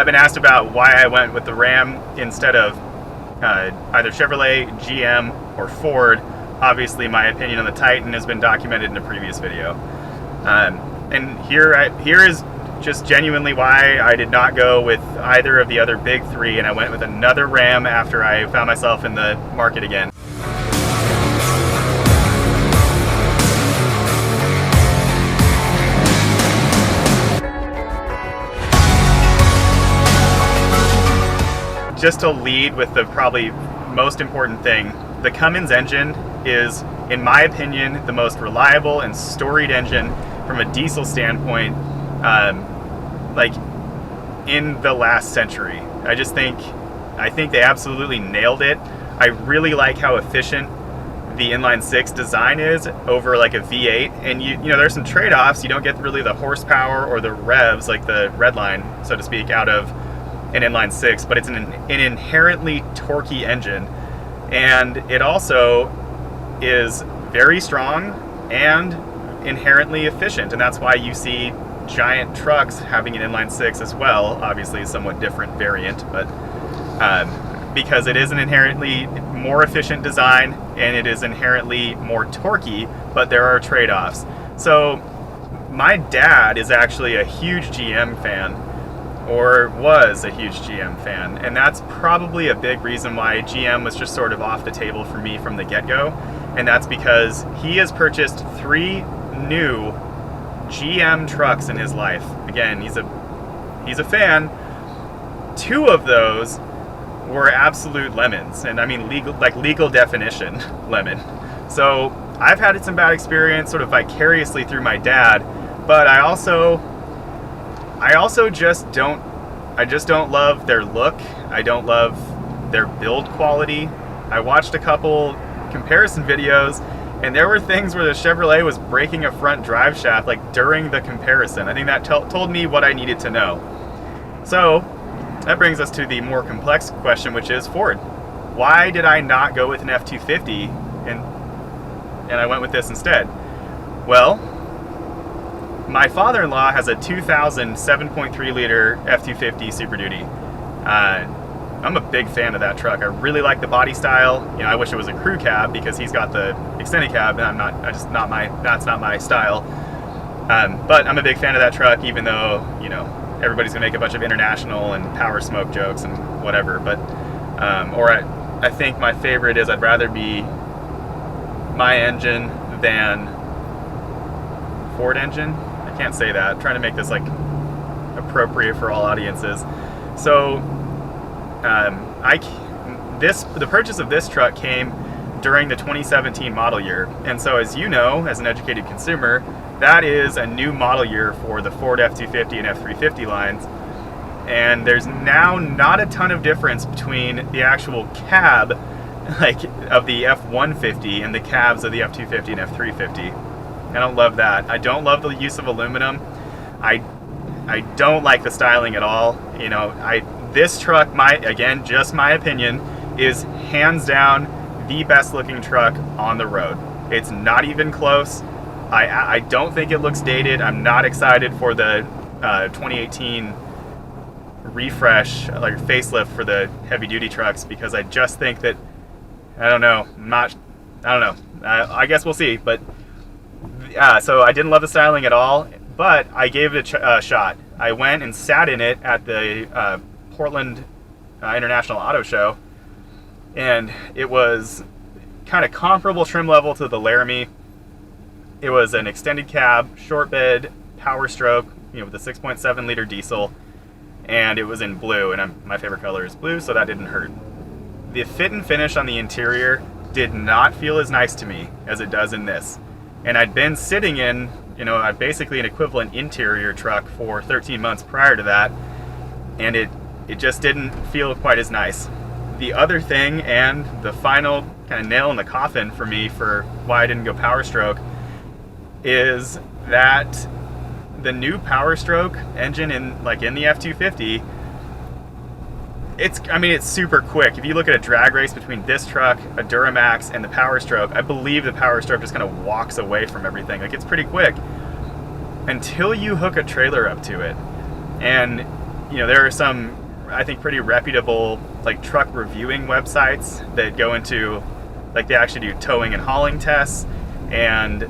been asked about why I went with the Ram instead of either Chevrolet, GM, or Ford. Obviously, my opinion on the Titan has been documented in a previous video. And here is just genuinely why I did not go with either of the other big three, and I went with another Ram after I found myself in the market again. Just to lead with the probably most important thing, the Cummins engine is, in my opinion, the most reliable and storied engine from a diesel standpoint, like in the last century. I think they absolutely nailed it. I really like how efficient the inline six design is over like a V8, and you know there's some trade-offs. You don't get really the horsepower or the revs, like the red line, so to speak, out of an inline six, but it's an inherently torquey engine, and it also is very strong and inherently efficient, and that's why you see giant trucks having an inline six as well. Obviously a somewhat different variant, but because it is an inherently more efficient design and it is inherently more torquey, but there are trade-offs. So my dad is actually a huge GM fan, or was a huge GM fan, and that's probably a big reason why GM was just sort of off the table for me from the get-go, and that's because he has purchased 3 new GM trucks in his life. Again, he's a fan. 2 of those were absolute lemons, and I mean legal definition lemon. So I've had some bad experience sort of vicariously through my dad, but I also just don't love their look. I don't love their build quality. I watched a couple comparison videos, and there were things where the Chevrolet was breaking a front drive shaft like during the comparison. I think that told me what I needed to know. So that brings us to the more complex question, which is Ford. Why did I not go with an F-250 and I went with this instead? Well, my father-in-law has a 2000 7.3 liter F-250 Super Duty. I'm a big fan of that truck. I really like the body style. You know, I wish it was a crew cab because he's got the extended cab, and that's not my style. But I'm a big fan of that truck, even though, you know, everybody's gonna make a bunch of international and Powerstroke jokes and whatever. But I think my favorite is I'd rather be my engine than Ford engine. I can't say that. I'm trying to make this like appropriate for all audiences. So the purchase of this truck came during the 2017 model year, and so as you know, as an educated consumer, that is a new model year for the Ford F-250 and F-350 lines, and there's now not a ton of difference between the actual cab like of the F-150 and the cabs of the F-250 and F-350. I don't love that. I don't love the use of aluminum. I don't like the styling at all. You know, this truck, again, just my opinion, is hands down the best looking truck on the road. It's not even close. I don't think it looks dated. I'm not excited for the 2018 refresh, like facelift for the heavy duty trucks, because I just think that, I don't know. I guess we'll see. But so I didn't love the styling at all, but I gave it a shot. I went and sat in it at the Portland International Auto Show, and it was kind of comparable trim level to the Laramie. It was an extended cab, short bed, Powerstroke, you know, with a 6.7 liter diesel, and it was in blue, and my favorite color is blue, so that didn't hurt. The fit and finish on the interior did not feel as nice to me as it does in this, and I'd been sitting in, you know, basically an equivalent interior truck for 13 months prior to that, and it just didn't feel quite as nice. The other thing, and the final kind of nail in the coffin for me for why I didn't go Powerstroke, is that the new Powerstroke engine in the F-250, it's super quick. If you look at a drag race between this truck, a Duramax, and the Powerstroke, I believe the Powerstroke just kind of walks away from everything. Like, it's pretty quick until you hook a trailer up to it. And there are some, I think, pretty reputable like truck reviewing websites that go into, like, they actually do towing and hauling tests, and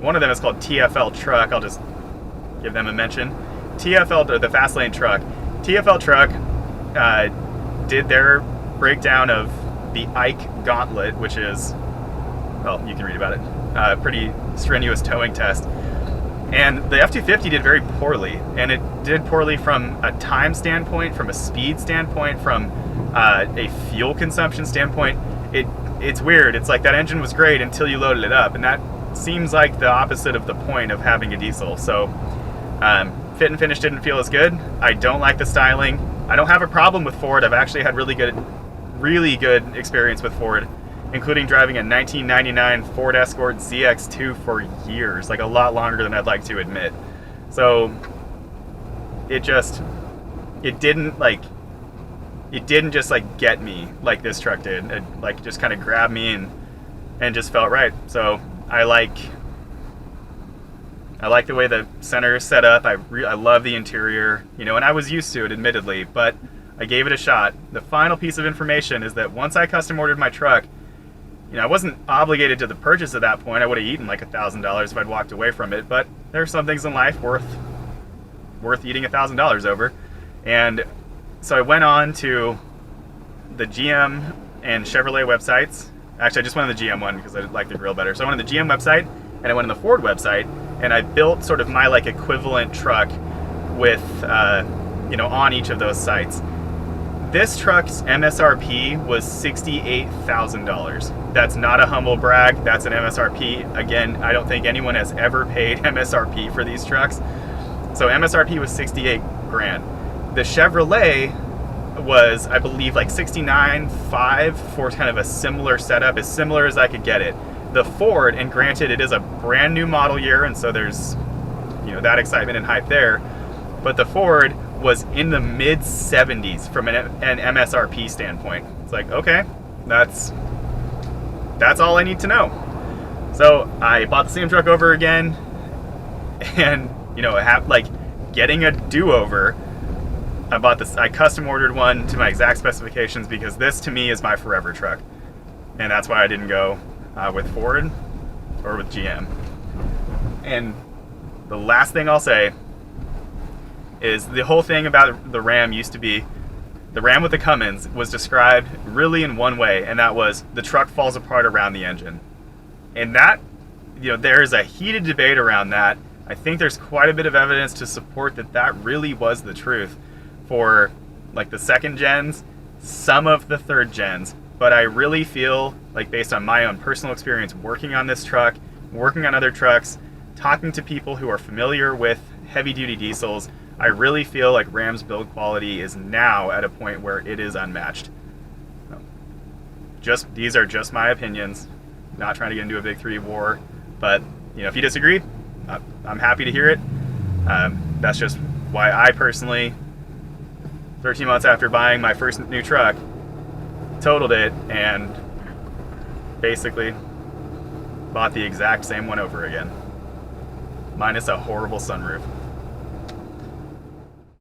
one of them is called TFL Truck. I'll just give them a mention. TFL, or the Fast Lane Truck. TFL Truck did their breakdown of the Ike Gauntlet, which is, well, you can read about it, pretty strenuous towing test. And the F-250 did very poorly, and it did poorly from a time standpoint, from a speed standpoint, from a fuel consumption standpoint. It's weird. It's like that engine was great until you loaded it up, and that seems like the opposite of the point of having a diesel. So fit and finish didn't feel as good. I don't like the styling. I don't have a problem with Ford. I've actually had really good experience with Ford, including driving a 1999 Ford Escort ZX2 for years, like a lot longer than I'd like to admit. So it didn't just like get me like this truck did. It like just kind of grabbed me and just felt right. So I like the way the center is set up. I love the interior, and I was used to it, admittedly, but I gave it a shot. The final piece of information is that once I custom ordered my truck, I wasn't obligated to the purchase at that point. I would have eaten like $1,000 if I'd walked away from it, but there are some things in life worth eating $1,000 over. And so I went on to the GM and Chevrolet websites. Actually, I just went on the GM one because I like the grill better. So I went on the GM website and I went on the Ford website, and I built sort of my like equivalent truck with on each of those sites. This truck's MSRP was $68,000. That's not a humble brag. That's an MSRP. Again, I don't think anyone has ever paid MSRP for these trucks. So MSRP was 68 grand. The Chevrolet was, I believe, like 69.5 for kind of a similar setup, as similar as I could get it. The Ford, and granted it is a brand new model year, and so there's that excitement and hype there, but the Ford was in the mid 70s from an MSRP standpoint. It's like, okay, that's all I need to know. So I bought the same truck over again, and getting a do-over. I custom ordered one to my exact specifications because this to me is my forever truck, and that's why I didn't go with Ford or with GM. And the last thing I'll say is the whole thing about the Ram used to be, the Ram with the Cummins was described really in one way, and that was the truck falls apart around the engine. And that, there is a heated debate around that. I think there's quite a bit of evidence to support that really was the truth for like the second gens, some of the third gens. But I really feel like, based on my own personal experience working on this truck, working on other trucks, talking to people who are familiar with heavy duty diesels, I really feel like Ram's build quality is now at a point where it is unmatched. These are just my opinions. Not trying to get into a big three war, but if you disagree, I'm happy to hear it. That's just why I personally, 13 months after buying my first new truck, totaled it and basically bought the exact same one over again, minus a horrible sunroof.